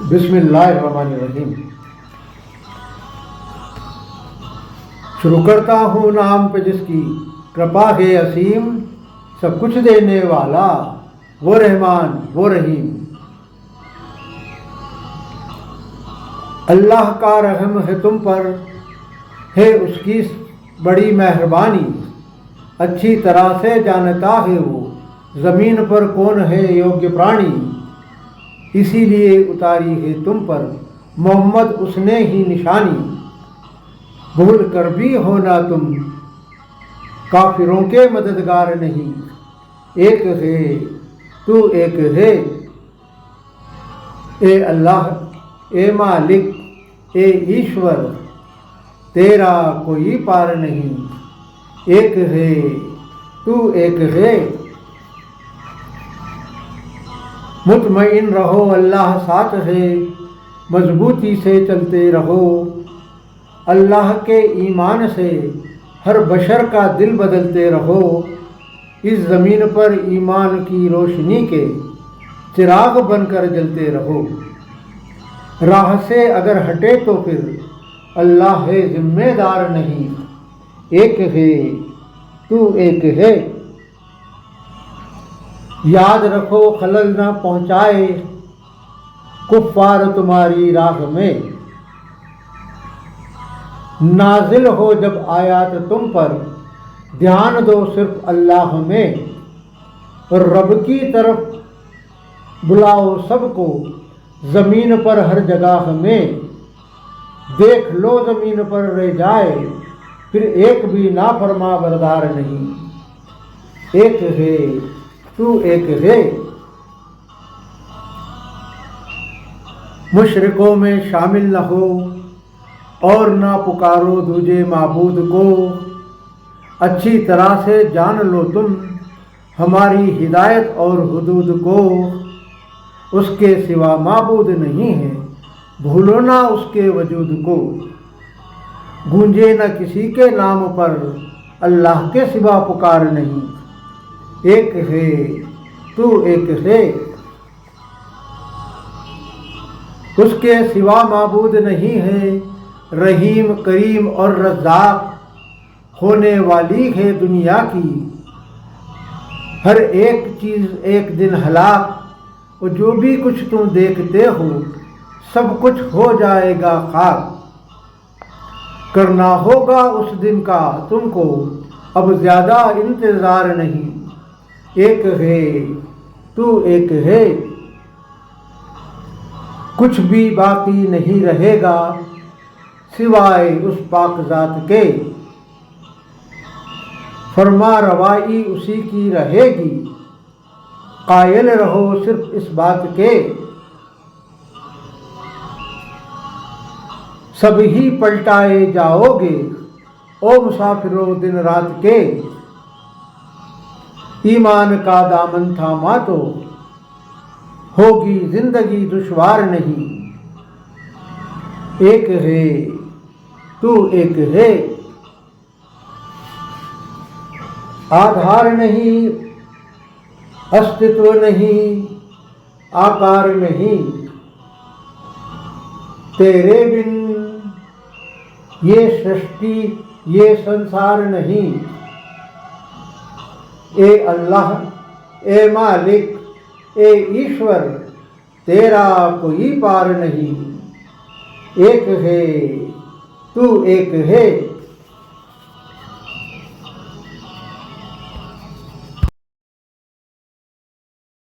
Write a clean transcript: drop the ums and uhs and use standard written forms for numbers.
बिस्मिल्लाहिर्रहमानिर्रहीम। शुरू करता हूँ नाम पे जिसकी कृपा है असीम, सब कुछ देने वाला वो रहमान वो रहीम। अल्लाह का रहम है तुम पर, है उसकी बड़ी मेहरबानी। अच्छी तरह से जानता है वो ज़मीन पर कौन है योग्य प्राणी। इसीलिए उतारी है तुम पर मोहम्मद उसने ही निशानी। भूल कर भी होना तुम काफिरों के मददगार नहीं। एक है तू एक है, ए अल्लाह ए मालिक ए ईश्वर, तेरा कोई पार नहीं। एक है तू एक है। मुतमईन रहो अल्लाह साथ है, मजबूती से चलते रहो। अल्लाह के ईमान से हर बशर का दिल बदलते रहो। इस ज़मीन पर ईमान की रोशनी के चिराग बनकर जलते रहो। राह से अगर हटे तो फिर अल्लाह है जिम्मेदार नहीं। एक है तू एक है। याद रखो खलल न पहुँचाए कुफ्फार तुम्हारी राह में। नाजिल हो जब आयात तुम पर, ध्यान दो सिर्फ अल्लाह में। और रब की तरफ बुलाओ सबको, ज़मीन पर हर जगह में। देख लो ज़मीन पर रह जाए, फिर एक भी नाफरमा बरदार नहीं। एक है तू एक है। मुशरिकों में शामिल न हो और ना पुकारो दूजे माबूद को। अच्छी तरह से जान लो तुम हमारी हिदायत और हुदूद को। उसके सिवा माबूद नहीं है, भूलो ना उसके वजूद को। गूंजे न किसी के नाम पर अल्लाह के सिवा पुकार नहीं। एक है तू एक है। उसके सिवा माबूद नहीं है, रहीम करीम और रज़्ज़ाक़ होने वाली है दुनिया की। हर एक चीज़ एक दिन हलाक, और जो भी कुछ तुम देखते हो सब कुछ हो जाएगा खाक। करना होगा उस दिन का तुमको अब ज़्यादा इंतज़ार नहीं। एक है तू एक है। कुछ भी बाकी नहीं रहेगा सिवाय उस पाक ज़ात के। फरमा रवाई उसी की रहेगी, कायल रहो सिर्फ इस बात के। सब ही पलटाए जाओगे ओ मुसाफिरों दिन रात के। ईमान का दामन थामा तो होगी जिंदगी दुश्वार नहीं। एक है तू एक है। आधार नहीं, अस्तित्व नहीं, आकार नहीं, तेरे बिन ये सृष्टि ये संसार नहीं। ए अल्लाह ए मालिक ए ईश्वर, तेरा कोई पार नहीं। एक है तू एक है।